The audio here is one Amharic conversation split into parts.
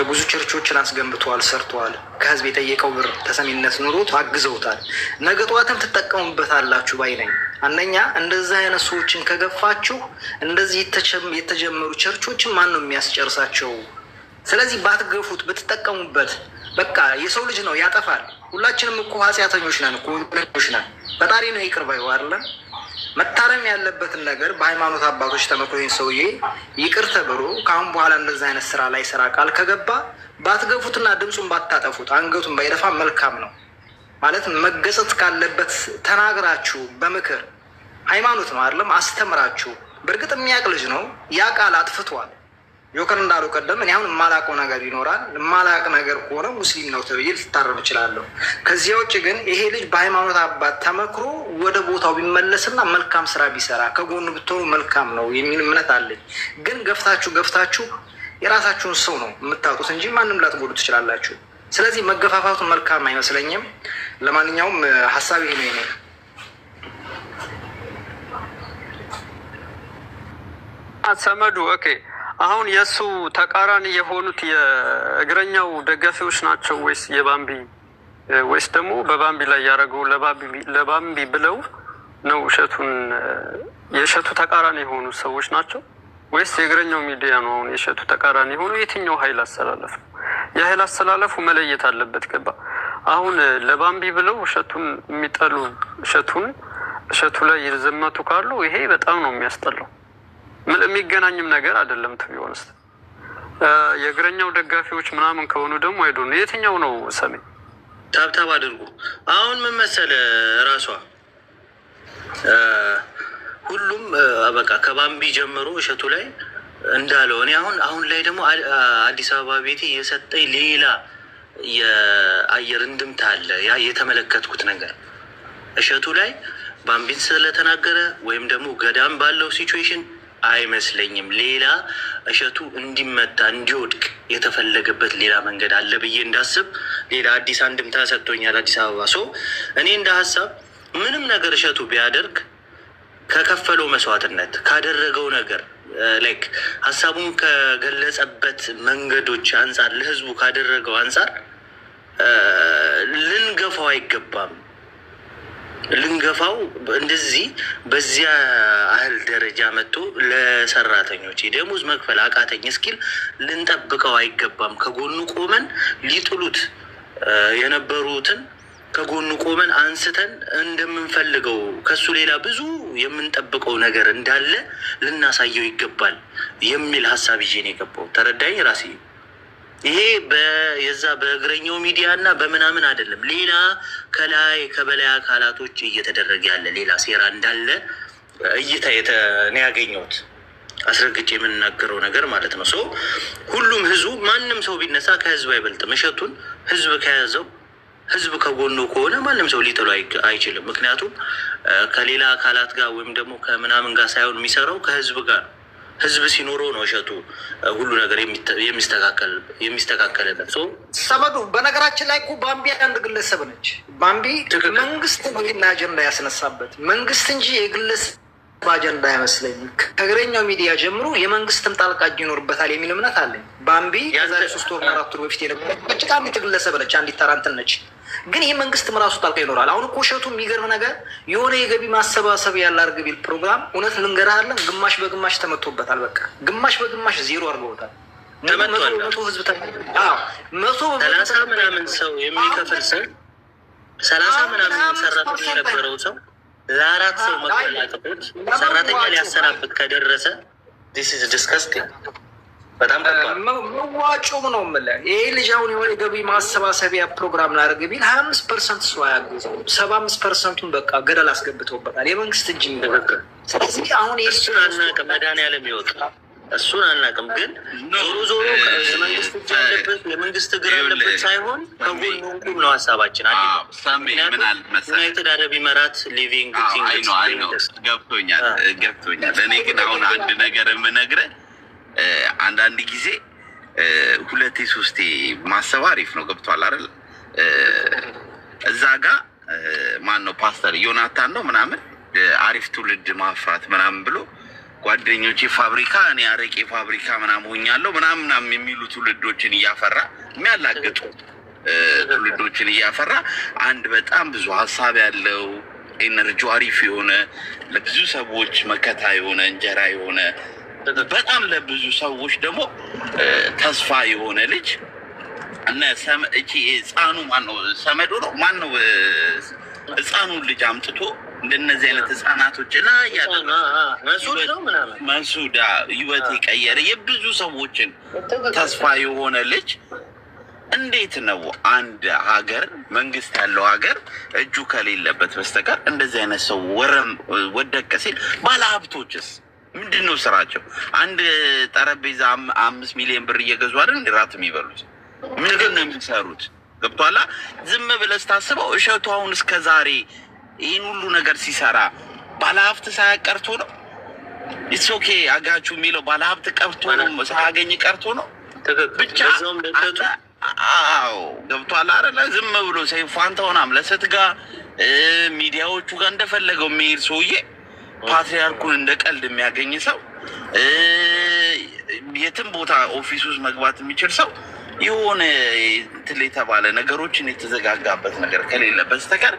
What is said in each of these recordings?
ብዙ ቸርቾችን አስገንብተዋል፣ ሰርተዋል። ከህዝብ የጠየቀው ብር ተሰሚነት ኑሮት አግዘውታል። ነገ ጠዋትም ትጠቀሙበታላችሁ ባይ ነኝ። አንደኛ እንደዚህ አይነት ሰዎችን ከገፋችሁ እንደዚህ የተጀመሩ ቸርቾችን ማን ነው የሚያስጨርሳቸው? ስለዚህ ባትገፉት ብትጠቀሙበት፣ በቃ የሰው ልጅ ነው ያጠፋል። ሁላችንም እኮ ኃጢአተኞች ነን እኮ ወንጀለኞች ነን። ፈጣሪ ነው ይቅር ባዩ አይደለም። መታረም ያለበትን ነገር በሃይማኖት አባቶች ተመክሮኝ ሰውዬ ይቅር ተብሎ ከአሁን በኋላ እንደዚህ አይነት ስራ ላይ ስራ ቃል ከገባ ባትገፉትና ድምፁን ባታጠፉት አንገቱን ባይደፋ መልካም ነው። ማለት መገሰጽ ካለበት ተናግራችሁ በምክር ሃይማኖት ነው አይደለም አስተምራችሁ። በእርግጥ የሚያውቅ ልጅ ነው ያ ቃል አጥፍቷል። ጆከር እንዳለው ቀደም እኔ አሁን የማላውቀው ነገር ይኖራል። የማላውቅ ነገር ከሆነ ሙስሊም ነው ተብዬ ልታረም እችላለሁ። ከዚያ ውጭ ግን ይሄ ልጅ በሃይማኖት አባት ተመክሮ ወደ ቦታው ቢመለስና መልካም ስራ ቢሰራ ከጎኑ ብትሆኑ መልካም ነው የሚል እምነት አለኝ። ግን ገፍታችሁ የራሳችሁን ሰው ነው የምታጡት እንጂ ማንም ላትጎዱ ትችላላችሁ። ስለዚህ መገፋፋቱ መልካም አይመስለኝም። ለማንኛውም ሀሳብ ይሄ ነው። ሰመዱ ኦኬ። አሁን የእሱ ተቃራኒ የሆኑት የእግረኛው ደጋፊዎች ናቸው ወይስ የባምቢ ወይስ ደግሞ በባምቢ ላይ ያደረገው ለባምቢ ብለው ነው የእሸቱ ተቃራኒ የሆኑ ሰዎች ናቸው ወይስ የእግረኛው ሚዲያ ነው? አሁን የእሸቱ ተቃራኒ የሆኑ የትኛው ኃይል አስተላለፍ ነው? የኃይል አስተላለፉ መለየት አለበት። ገባ? አሁን ለባምቢ ብለው እሸቱን የሚጠሉ እሸቱ ላይ የዘመቱ ካሉ ይሄ በጣም ነው የሚያስጠላው። የሚገናኝም ነገር አይደለም። ትቢሆንስ የእግረኛው ደጋፊዎች ምናምን ከሆኑ ደግሞ አይዶ ነው የትኛው ነው ሰሜ ታብታብ አድርጉ። አሁን ምን መሰለህ ራሷ ሁሉም በቃ ከባምቢ ጀምሮ እሸቱ ላይ እንዳለው እኔ አሁን ላይ ደግሞ አዲስ አበባ ቤቴ የሰጠኝ ሌላ የአየር እንድምታ አለ። ያ የተመለከትኩት ነገር እሸቱ ላይ ባምቢን ስለተናገረ ወይም ደግሞ ገዳም ባለው ሲቹዌሽን አይመስለኝም። ሌላ እሸቱ እንዲመታ እንዲወድቅ የተፈለገበት ሌላ መንገድ አለ ብዬ እንዳስብ ሌላ አዲስ አንድምታ ሰጥቶኛል አዲስ አበባ። እኔ እንደ ሀሳብ ምንም ነገር እሸቱ ቢያደርግ ከከፈለው መስዋዕትነት ካደረገው ነገር ላይክ ሀሳቡን ከገለጸበት መንገዶች አንጻር ለህዝቡ ካደረገው አንጻር ልንገፋው አይገባም። ልንገፋው እንደዚህ በዚያ አህል ደረጃ መጥቶ ለሰራተኞች ደሞዝ መክፈል አቃተኝ እስኪል ልንጠብቀው አይገባም። ከጎኑ ቆመን ሊጥሉት የነበሩትን ከጎኑ ቆመን አንስተን እንደምንፈልገው ከሱ ሌላ ብዙ የምንጠብቀው ነገር እንዳለ ልናሳየው ይገባል የሚል ሀሳብ ይዤ ነው የገባው። ተረዳኝ ራሴ። ይሄ የዛ በእግረኛው ሚዲያ እና በምናምን አይደለም። ሌላ ከላይ ከበላይ አካላቶች እየተደረገ ያለ ሌላ ሴራ እንዳለ እይታ ነው ያገኘሁት። አስረግጬ የምንናገረው ነገር ማለት ነው። ሁሉም ህዝቡ ማንም ሰው ቢነሳ ከህዝብ አይበልጥም። እሸቱን ህዝብ ከያዘው ህዝብ ከጎኑ ከሆነ ማንም ሰው ሊጥሉ አይችልም። ምክንያቱም ከሌላ አካላት ጋር ወይም ደግሞ ከምናምን ጋር ሳይሆን የሚሰራው ከህዝብ ጋር ነው። ህዝብ ሲኖረው ነው እሸቱ ሁሉ ነገር የሚስተካከልበት። ሰመዱ በነገራችን ላይ እኮ ባምቢ አንድ ግለሰብ ነች። ባምቢ መንግስት ነው አጀንዳ ያስነሳበት መንግስት እንጂ የግለሰብ አጀንዳ አይመስለኝም። ከእግረኛው ሚዲያ ጀምሮ የመንግስትም ጣልቃ ይኖርበታል የሚል እምነት አለኝ። ባምቢ ከዛሬ 3 ወር 4 ወር በፊት የነበረች አንዲት ግለሰብ ነች፣ አንዲት ተራንትን ነች። ግን ይህ መንግስትም ራሱ ጣልቃ ይኖራል። አሁን እኮ እሸቱ የሚገርም ነገር የሆነ የገቢ ማሰባሰብ ያለ አርግ ቢል ፕሮግራም እውነት ልንገርሃለን ግማሽ በግማሽ ተመቶበታል። በቃ ግማሽ በግማሽ ዜሮ አድርገውታል። መቶ ህዝብ 30 ምናምን ሰው የሚከፍል ሰው 30 ምናምን ሰራተኛ የነበረው ሰው ለአራት ሰው መቀላቀሎች ሰራተኛ ሊያሰናብት ከደረሰ this is disgusting። በጣም መዋጮም ነው የምልህ። ይሄ ልጅ አሁን የሆነ ገቢ ማሰባሰቢያ ፕሮግራም ላደርግ ቢል 25% ሰው አያገዘው፣ 75%ን በቃ ገደል አስገብተውበታል። የመንግስት እጅ የሚደረግ። ስለዚህ አሁን እሱን አናውቅም፣ መድኃኒዓለም ይወቅ። እሱን አናውቅም። ግን ዞሮ የመንግስት እጅ ያለበት የመንግስት እግር ያለበት ሳይሆን ከጎኑ ሁሉም ነው ሀሳባችን። ዩናይትድ አረብ ኢሚራት ሊቪንግ ገብቶኛል። እኔ ግን አሁን አንድ ነገር የምነግርህ አንዳንድ ጊዜ 2-3 ማሰብ አሪፍ ነው። ገብቷል አይደል? እዛ ጋ ማን ነው ፓስተር ዮናታን ነው ምናምን አሪፍ ትውልድ ማፍራት ምናምን ብሎ ጓደኞቼ ፋብሪካ እኔ አረቄ ፋብሪካ ምናምን ሆኛለሁ ምናምን የሚሉ ትውልዶችን እያፈራ የሚያላግጡ ትውልዶችን እያፈራ አንድ በጣም ብዙ ሀሳብ ያለው ኤነርጂው አሪፍ የሆነ ለብዙ ሰዎች መከታ የሆነ እንጀራ የሆነ በጣም ለብዙ ሰዎች ደግሞ ተስፋ የሆነ ልጅ እና ህፃኑ ማነው ሰመዶ ነው ማነው ህፃኑን ልጅ አምጥቶ እንደነዚህ አይነት ህፃናቶች ላይ ያለ መንሱዳ ህይወት የቀየረ የብዙ ሰዎችን ተስፋ የሆነ ልጅ እንዴት ነው አንድ ሀገር መንግስት ያለው ሀገር እጁ ከሌለበት በስተቀር እንደዚህ አይነት ሰው ወደቀ ሲል ባለሀብቶችስ ምንድን ነው ስራቸው? አንድ ጠረጴዛ 5 ሚሊዮን ብር እየገዙ አይደል ራት የሚበሉት? ምንድን ነው የሚሰሩት? ገብቶሃል? ዝም ብለህ ስታስበው እሸቱ አሁን እስከ ዛሬ ይህን ሁሉ ነገር ሲሰራ ባለሀብት ሳያቀርቶ ነው? ኢትስ ኦኬ አጋቹ የሚለው ባለሀብት ቀርቶ ነው ሳያገኝ ቀርቶ ነው? ብቻ አዎ ገብቶሃል አይደለ? ዝም ብሎ ሰይፉ ፋንታሁን አምለሰት ጋር ሚዲያዎቹ ጋር እንደፈለገው የሚሄድ ሰውዬ ፓትሪያርኩን እንደ ቀልድ የሚያገኝ ሰው የትም ቦታ ኦፊስ ውስጥ መግባት የሚችል ሰው የሆነ እንትን የተባለ ነገሮችን የተዘጋጋበት ነገር ከሌለ በስተቀር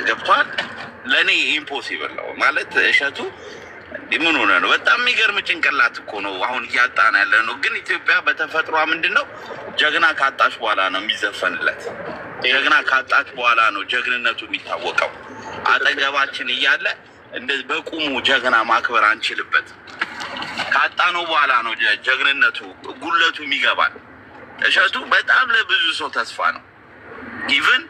ገብቷል። ለእኔ ኢምፖሲብል ነው ማለት እሸቱ ምን ሆነ ነው? በጣም የሚገርም ጭንቅላት እኮ ነው አሁን እያጣን ያለ ነው። ግን ኢትዮጵያ በተፈጥሯ ምንድን ነው ጀግና ካጣች በኋላ ነው የሚዘፈንለት። ጀግና ካጣች በኋላ ነው ጀግንነቱ የሚታወቀው። አጠገባችን እያለ እንደዚህ በቁሙ ጀግና ማክበር አንችልበት። ካጣነው በኋላ ነው ጀግንነቱ ጉለቱ የሚገባል። እሸቱ በጣም ለብዙ ሰው ተስፋ ነው። ኢቭን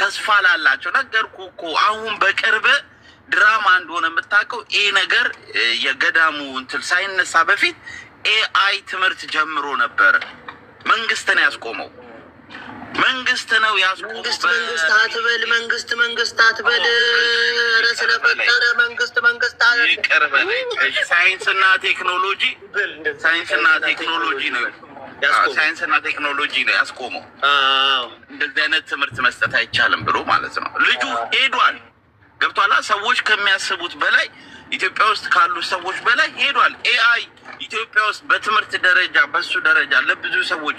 ተስፋ ላላቸው ነገርኩህ እኮ አሁን በቅርብ ድራማ እንደሆነ የምታውቀው ይሄ ነገር የገዳሙ እንትን ሳይነሳ በፊት ኤአይ ትምህርት ጀምሮ ነበር። መንግስት ነው ያስቆመው። መንግስት ነው ያስቆመው። መንግስት አትበል፣ መንግስት አትበል። ኧረ ስለፈጠረ መንግስት ይቅር በለኝ። ሳይንስና ቴክኖሎጂ ነው ያስቆመው። እንደዚህ አይነት ትምህርት መስጠት አይቻልም ብሎ ማለት ነው። ልጁ ሄዷል። ገብቷላ። ሰዎች ከሚያስቡት በላይ ኢትዮጵያ ውስጥ ካሉ ሰዎች በላይ ሄዷል። ኤአይ ኢትዮጵያ ውስጥ በትምህርት ደረጃ በሱ ደረጃ ለብዙ ሰዎች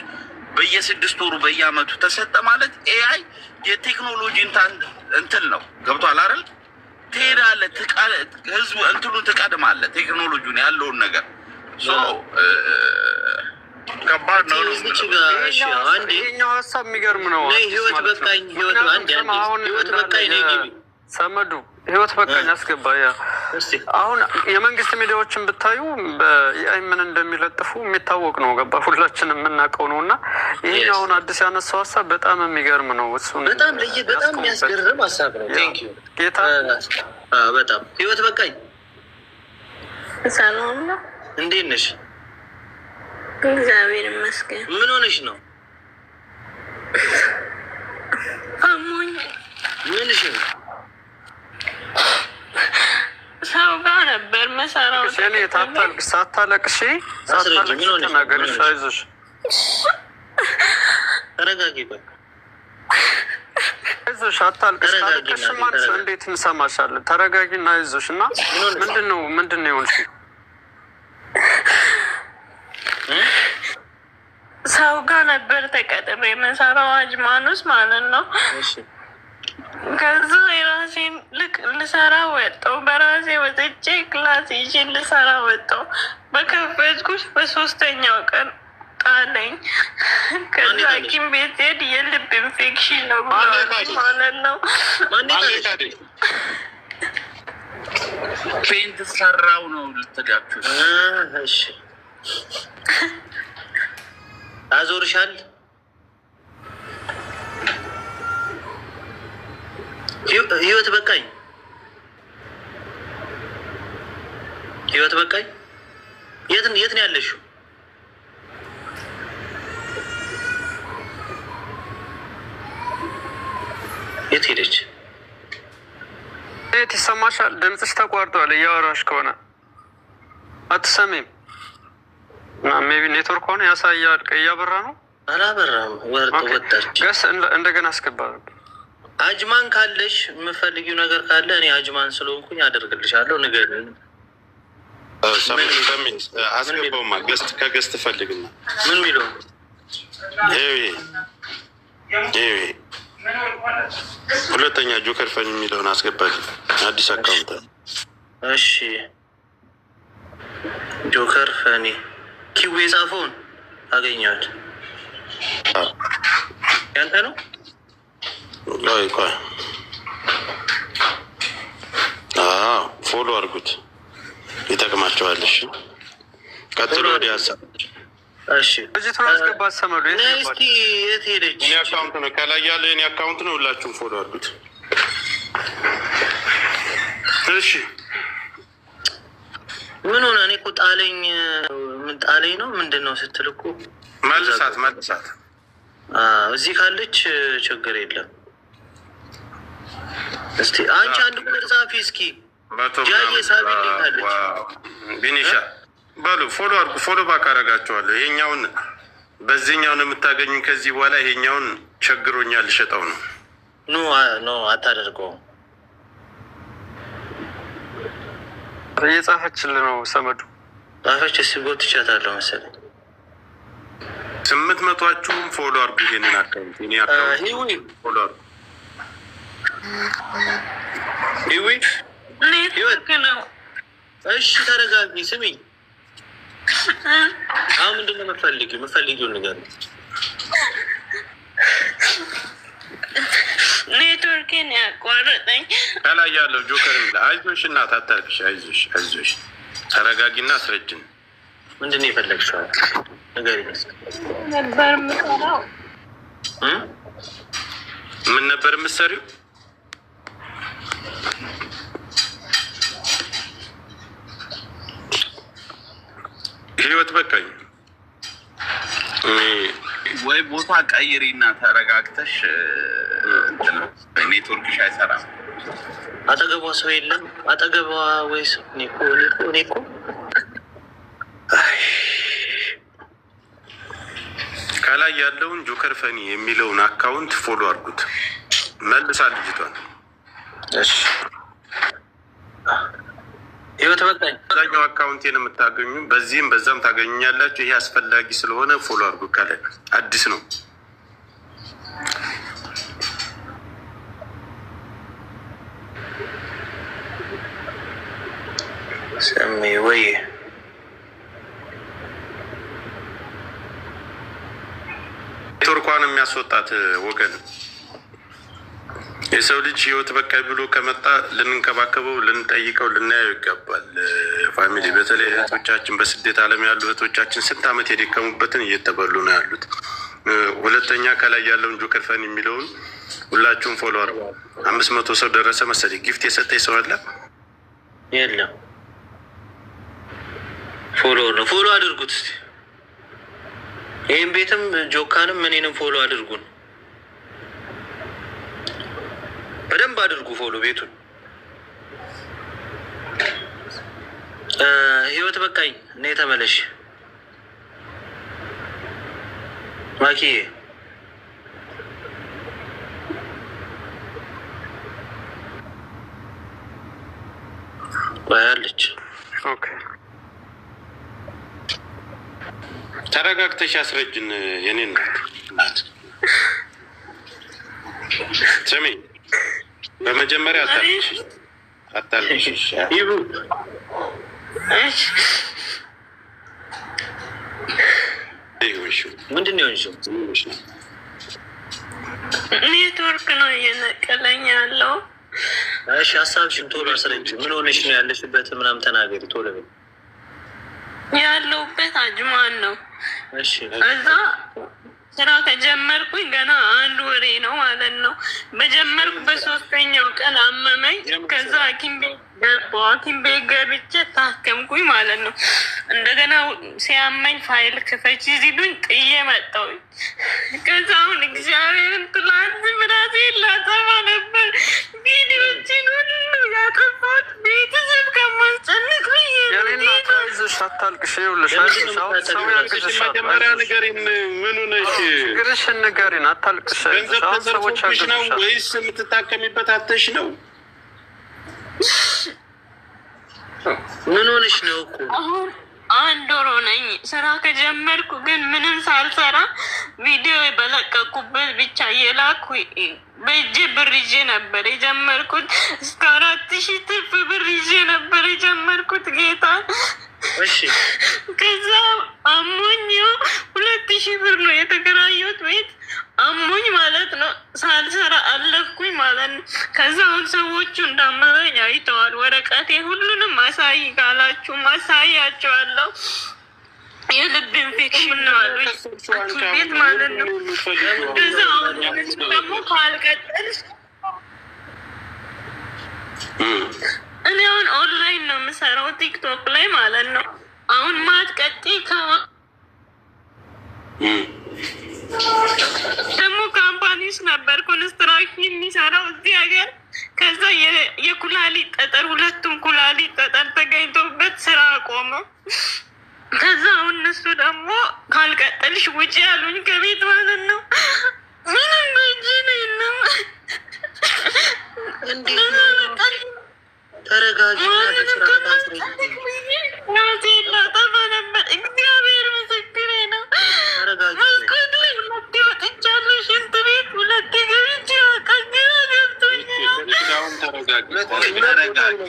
በየ6 ወሩ በየአመቱ ተሰጠ ማለት ኤአይ የቴክኖሎጂ እንትን ነው። ገብቷል አይደል? ትሄዳለህ፣ ህዝቡ እንትኑን ትቀድማለህ፣ ቴክኖሎጂውን ያለውን ነገር ከባድ ነው። ይሄኛው ሀሳብ የሚገርም ነው። ህይወት በቃኝ ሰመዱ ህይወት በቃኝ አስገባ። ያ አሁን የመንግስት ሚዲያዎችን ብታዩ በኤአይ ምን እንደሚለጥፉ የሚታወቅ ነው። ገባ ሁላችንም የምናውቀው ነው። እና ይሄ አሁን አዲስ ያነሳው ሀሳብ በጣም የሚገርም ነው። እሱን በጣም የሚያስገርም ሀሳብ ነው። ቴንኪዩ ጌታ በጣም ህይወት በቃኝ። ሰላም ነው። እንዴት ነሽ? እግዚአብሔር ይመስገን። ምን ሆነሽ ነው? አሞኝ። ምንሽ ነው? ሰው ጋር ነበር መሰራው። እኔ ሳታለቅሽ ተናገርሽ። አይዞሽ ተረጋጊ። በቃ አይዞሽ አታልቅሽ። ታለቅሽ ማለት እንዴት እንሰማሻለን? ተረጋጊና አይዞሽ። እና ምንድን ነው የሆንሽው? ሰው ጋር ነበር ተቀጥሬ የምሰራው አጅማኑስ ማለት ነው። ከዛ የራሴን ልሰራ ወጣሁ። በራሴ ወጥቼ ክላስ ይዤ ልሰራ ወጣሁ። በከፈትኩት በሶስተኛው ቀን ጣለኝ። ከዛ ሐኪም ቤት ሄድ የልብ ኢንፌክሽን ነው ማለት ነው። ፔንት ሰራው ነው ልትጋችሁ። እሺ አዞርሻል። ህይወት በቃኝ። ህይወት በቃኝ። የት ነው ያለሽው? የት ሄደች? የት ይሰማሻል? ድምፅሽ ተቋርጧል። እያወራሽ ከሆነ አትሰሚም። ሜቢ ኔትወርክ ሆነ ያሳያል። እያበራ ነው። አላበራም። ወጣች። እንደገና አስገባ። አጅማን ካለሽ የምፈልጊው ነገር ካለ እኔ አጅማን ስለሆንኩኝ አደርግልሻለሁ። ንገሪኝ። አስገባውማ ገስት ከገስት ፈልግና ምን ሚለው ሁለተኛ ጆከር ፈኒ የሚለውን አስገባል። አዲስ አካውንት። እሺ ጆከር ፈኒ ኪው የጻፈውን አገኘሁት። ያንተ ነው? ፎሎ አድርጉት፣ ይጠቅማቸዋለሽ። ቀጥሎ ወደ ሀሳብ እስኪ የት ሄደች? እኔ አካውንት ነው ከላይ ያለ እኔ አካውንት ነው። ሁላችሁም ፎሎ አድርጉት። እሺ ምን ሆነ? እኔ እኮ ጣለኝ። ምን ጣለኝ ነው ምንድን ነው ስትል እኮ መልሳት እዚህ ካለች ችግር የለም። እስቲ አንቺ አንድ ቁጥር ጻፊ እስኪ። ጃዬ ሳቢ ልካለች። ቢኒሻ በሉ ፎሎ አድርጉ። ፎሎ ባክ አደርጋቸዋለሁ። ይሄኛውን በዚህኛው ነው የምታገኙ። ከዚህ በኋላ ይሄኛውን ቸግሮኛል ልሸጠው ነው። ኖ አታደርገውም። እየጻፈችል ነው ሰመዱ። ጻፈች። እስኪ ጎትቻታለሁ መሰለኝ። 800ችሁም ፎሎ አድርጉ ይሄንን አካውንት። እኔ አካውንት ፎሎ አድርጉ። ኔትወርክ ነው። እሺ ተረጋጊ። ስሚኝ፣ አሁን ምንድን ነው የምትፈልጊውን ነገር ኔትወርኬን ያቋረጠኝ። ከላይ ያለው ጆከር የሚል አይዞሽ እናት አታልቅሽ፣ አይዞሽ ተረጋጊና አስረጅን። ምንድን ነው የፈለግሽው ነገር ነበር የምሰራው። ምን ነበር የምትሰሪው? ህይወት በቃኝ። ወይ ቦታ ቀይሪና ተረጋግተሽ። ኔትወርክሽ አይሰራም። አጠገቧ ሰው የለም። አጠገቧ ወይስ እኔ እኮ ከላይ ያለውን ጆከር ፈኒ የሚለውን አካውንት ፎሎ አድርጉት። መልሳ ልጅቷን። እሺ ህይወት በቃኝ። አብዛኛው አካውንቴን የምታገኙ በዚህም በዛም ታገኙኛላችሁ። ይሄ አስፈላጊ ስለሆነ ፎሎ አድርጉ። ከላይ አዲስ ነው። ሰሜ ወይ ኔትወርኳን የሚያስወጣት ወገን የሰው ልጅ ህይወት በቃ ብሎ ከመጣ ልንንከባከበው፣ ልንጠይቀው፣ ልናየው ይገባል። ፋሚሊ በተለይ እህቶቻችን በስደት ዓለም ያሉ እህቶቻችን ስንት ዓመት የደከሙበትን እየተበሉ ነው ያሉት። ሁለተኛ ከላይ ያለውን ጆከር ፈኒ የሚለውን ሁላችሁም ፎሎ አድርጉ። 500 ሰው ደረሰ መሰለኝ። ጊፍት የሰጠኝ ሰው አለ? የለም። ፎሎ አድርጉት። ይህም ቤትም ጆካንም እኔንም ፎሎ አድርጉን። በደንብ አድርጉ ፎሎ ቤቱን። ህይወት በቃኝ። እኔ ተመለሽ ማኪዬ። ባያለች። ተረጋግተሽ አስረጅን። የኔ እናት ስሚ፣ በመጀመሪያ አታልቅሽ። ምንድን ነው የሆንሽው? ኔትወርክ ነው እየነቀለኝ ያለው። እሺ ሀሳብሽን ቶሎ አስረጅ። ምን ሆነሽ ነው? ያለሽበት ምናምን ተናገሪ ቶሎ በይ። ያለሁበት አጅማን ነው። እሺ እዛ ስራ ከጀመርኩኝ ገና 1 ወሬ ነው ማለት ነው። በጀመርኩ በ3ኛው ቀን አመመኝ። ከዛ ሐኪም ቤት ገባሁ። ሐኪም ቤት ገብቼ ታከምኩኝ ማለት ነው። እንደገና ሲያመኝ ፋይል ክፈች ሲሉኝ ጥዬ መጣሁኝ። ከዛ አሁን እግዚአብሔርን ትላንት ምራሴን ላጠፋ ነበር። ቪዲዮችን ሁሉ ያጠፋሁት ቤተሰብ ከማ ለማስጨነቅ የኔና ታይዞሽ አታልቅሽ። ይኸውልሽ ሰው ያግዝሻል። መጀመሪያ ንገሪን፣ ምኑ ነሽ? ችግርሽን ንገሪን፣ አታልቅሽ። ገንዘብ ተዘርፎብሽ ነው ወይስ የምትታከሚበት አተሽ ነው? ምን ሆነሽ ነው እኮ? አሁን 1 ወር ሆነኝ ስራ ከጀመርኩ፣ ግን ምንም ሳልሰራ ቪዲዮ በለቀቁበት ብቻ የላኩ በእጄ ብር ይዤ ነበር የጀመርኩት። እስከ 4000 ትርፍ ብር ይዤ ነበር የጀመርኩት ጌታ። እሺ ከዛ አሞኝ 2000 ብር ነው የተከራየሁት ቤት። አሞኝ ማለት ነው ሳልሰራ አለፍኩኝ ማለት ነው። ከዛ አሁን ሰዎቹ እንዳመመኝ አይተዋል። ወረቀቴ ሁሉንም አሳይ ካላችሁ ማሳያቸዋለሁ። የልብ ኢንፌክሽን ነው አሉኝ ቤት ማለት ነው። ከዛ አሁን ደግሞ ካልቀጠልሽ እኔ አሁን ኦንላይን ነው የምሰራው ቲክቶክ ላይ ማለት ነው። አሁን ማትቀጤ ደግሞ ካምፓኒ ውስጥ ነበር ኮንስትራክሽን የሚሰራው እዚህ ሀገር። ከዛ የኩላሊት ጠጠር 2ቱም ኩላሊት ጠጠር ተገኝቶበት ስራ አቆመ። ከዛ አሁን እነሱ ደግሞ ካልቀጠልሽ ውጪ ያሉኝ ከቤት ማለት ነው። ምንም በእጅ ነው የለም። ተረጋጊ። ጠፋ ነበር። እግዚአብሔር ምስክሬ ነው። መስኮት ላይ 2 ወጥቻለሁ። ሽንት ቤት 2 ገብቼ ቀግራ ገብቶኝ ተረጋጊ።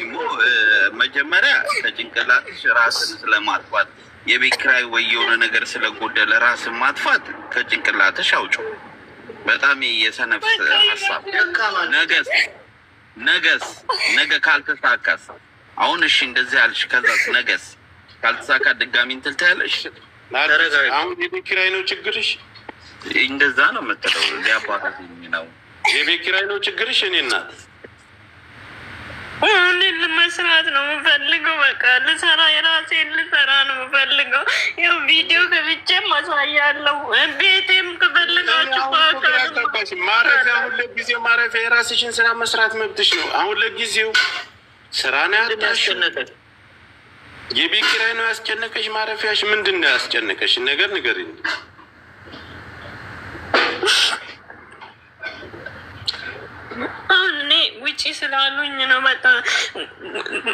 መጀመሪያ ከጭንቅላትሽ ራስን ስለማጥፋት የቤት ኪራይ ወይ የሆነ ነገር ስለጎደለ ራስን ማጥፋት ከጭንቅላትሽ አውጪው። በጣም የሰነፍ ሀሳብ። ነገ ካልተሳካስ? አሁን እሺ እንደዚህ ያልሽ፣ ከዛስ ነገስ ካልተሳካ ድጋሚ እንትን ትያለሽ። አሁን የቤት ኪራይ ነው ችግርሽ? እንደዛ ነው የምትለው። ሊያባታት ነው የቤት ኪራይ ነው ችግርሽ? እኔ እናት እኔን መስራት ነው የምፈልገው። በቃ ልሰራ የራሴን ልሰራ ነው የምፈልገው። ያው ቪዲዮ ከብቼም አሳያለሁ። ቤቴም ከፈልጋችሁ ማረፊያ፣ አሁን ለጊዜው ማረፊያ፣ የራስሽን ስራ መስራት መብትሽ ነው። አሁን ለጊዜው ስራ ነው ያስጨነቀሽ። የቤት ኪራይ ነው ያስጨነቀሽ? ማረፊያሽ ምንድን ነው ያስጨነቀሽ ነገር ንገሪኝ። አሁን እኔ ውጪ ስላሉኝ ነው። በጣም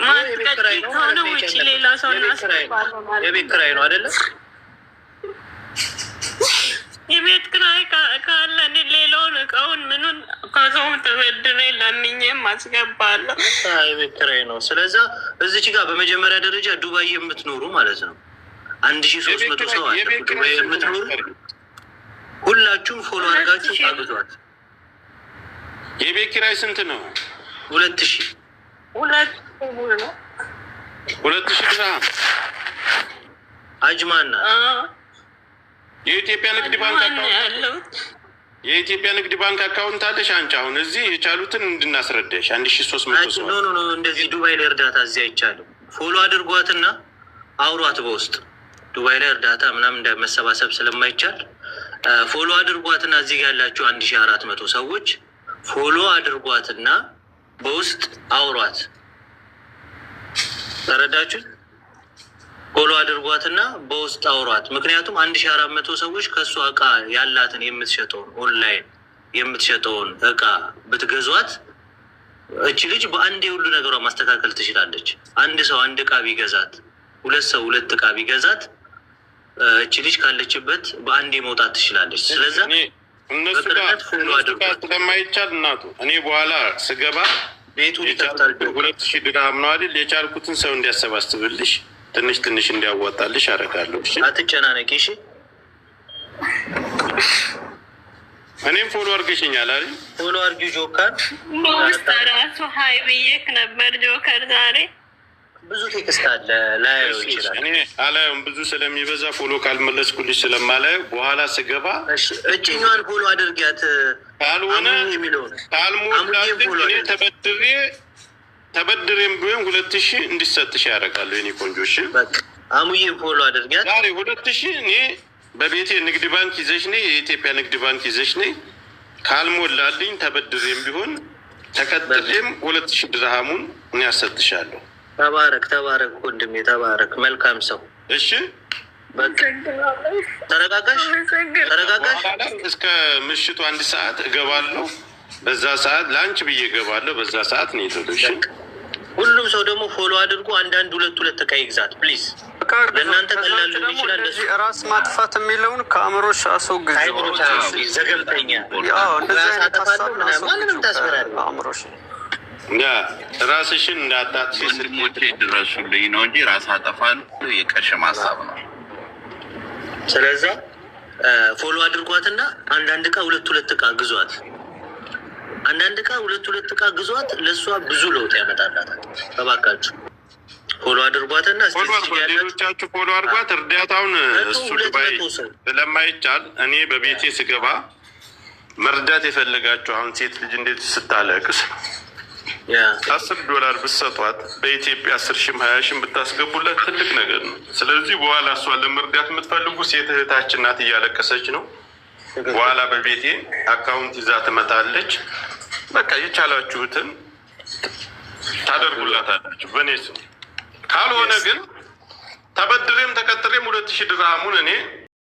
ማስቀጥ ከሆነ ውጪ ሌላ ሰው እናስገባለን። የቤት ኪራይ ነው አይደለም? የቤት ኪራይ ካለ እኔ ሌላውን እቃውን ምኑን ከሰውም ተበድሬ ለምኜም አስገባለሁ። የቤት ኪራይ ነው። ስለዛ እዚች ጋር በመጀመሪያ ደረጃ ዱባይ የምትኖሩ ማለት ነው 1300 ሰው አለ ዱባይ የምትኖሩ። ሁላችሁም ፎሎ አድርጋችሁ ታግዟት። የቤት ኪራይ ስንት ነው? 2000 ድርሃም አጅማና የኢትዮጵያ ንግድ ባንክ አካውንት የኢትዮጵያ ንግድ ባንክ አካውንት አለሽ አንቺ? አሁን እዚህ የቻሉትን እንድናስረዳሽ 1300 ሰው ኖ እንደዚህ ዱባይ ላይ እርዳታ እዚህ አይቻልም። ፎሎ አድርጓትና አውሯት በውስጥ ዱባይ ላይ እርዳታ ምናምን እንደመሰባሰብ ስለማይቻል ፎሎ አድርጓትና እዚህ ያላችሁ 1400 ሰዎች ፎሎ አድርጓትና በውስጥ አውሯት። ተረዳችሁ? ፎሎ አድርጓትና በውስጥ አውሯት። ምክንያቱም 1400 ሰዎች ከእሷ እቃ ያላትን የምትሸጠውን ኦንላይን የምትሸጠውን እቃ ብትገዟት እች ልጅ በአንዴ ሁሉ ነገሯ ማስተካከል ትችላለች። አንድ ሰው 1 እቃ ቢገዛት፣ 2 ሰው 2 እቃ ቢገዛት እች ልጅ ካለችበት በአንዴ መውጣት ትችላለች። ስለዛ እነሱ ጋር ስለማይቻል እናቱ እኔ በኋላ ስገባ ቤቱ ይከፍታል። 2000 ድርሃም ነው አይደል? የቻልኩትን ሰው እንዲያሰባስብልሽ ትንሽ እንዲያወጣልሽ አደርጋለሁ። እሺ አትጨናነቂ። እሺ እኔም ፎሎ አድርገሽኛል አይደል? ፎሎ አድርጊው ጆከር። በውስጥ ራሱ ሀይ ብዬሽ ነበር ጆከር። ዛሬ ብዙ ቴክስት አለ ላየው ይችላል። እኔ አላየውም ብዙ ስለሚበዛ ፎሎ ካልመለስኩልሽ ስለማላየው በኋላ ስገባ እችኛዋን ፎሎ አድርጊያት። ካልሆነ ካልሞላልኝ ተበድሬም ቢሆን 2000 እንዲሰጥሽ ያደርጋለሁ። የኔ ቆንጆሽ አሙዬን ፎሎ አድርጊያት። ዛሬ 2000 እኔ በቤቴ ንግድ ባንክ ይዘሽ ነይ፣ የኢትዮጵያ ንግድ ባንክ ይዘሽ ነይ። ካልሞላልኝ ተበድሬም ቢሆን ተቀጥሬም 2000 ድርሃሙን እኔ ያሰጥሻለሁ። ተባረክ ተባረክ ወንድሜ ተባረክ። መልካም ሰው። እሺ ተረጋጋሽ ተረጋጋሽ። እስከ ምሽቱ 1 ሰዓት እገባለሁ። በዛ ሰዓት ላንች ብዬ እገባለሁ። በዛ ሰዓት ነው የተወለሽ። ሁሉም ሰው ደግሞ ፎሎ አድርጎ አንዳንድ ሁለት ዕቃ ይግዛት ፕሊዝ። ለእናንተ ቀላል ሊሆን ይችላል። ራስ ማጥፋት የሚለውን ከአእምሮሽ አስወግጅ። ዘገምተኛ ማንንም ታስፈራሪ አእምሮሽ ያ ራስሽን እንዳታጥፊ ወንድሞቼ ድረሱልኝ ነው እንጂ ራስ አጠፋለሁ የቀሽም ሀሳብ ነው። ስለዛ ፎሎ አድርጓትና አንዳንድ ዕቃ ሁለት ዕቃ ግዟት። አንዳንድ ዕቃ ሁለት ዕቃ ግዟት። ለእሷ ብዙ ለውጥ ያመጣላታል። እባካችሁ ፎሎ አድርጓትና ሌሎቻችሁ ፎሎ አድርጓት። እርዳታውን እሱ ዱባይ ስለማይቻል እኔ በቤቴ ስገባ መርዳት የፈለጋችሁ አሁን ሴት ልጅ እንዴት ስታለቅስ $10 ብትሰጧት በኢትዮጵያ 10,000 20,000 ብታስገቡላት ትልቅ ነገር ነው። ስለዚህ በኋላ እሷን ለመርዳት የምትፈልጉ ሴት እህታችን ናት፣ እያለቀሰች ነው። በኋላ በቤቴ አካውንት ይዛ ትመጣለች። በቃ የቻላችሁትን ታደርጉላታላችሁ በእኔ ስም። ካልሆነ ግን ተበድሬም ተቀጥሬም 2,000 ድርሃሙን እኔ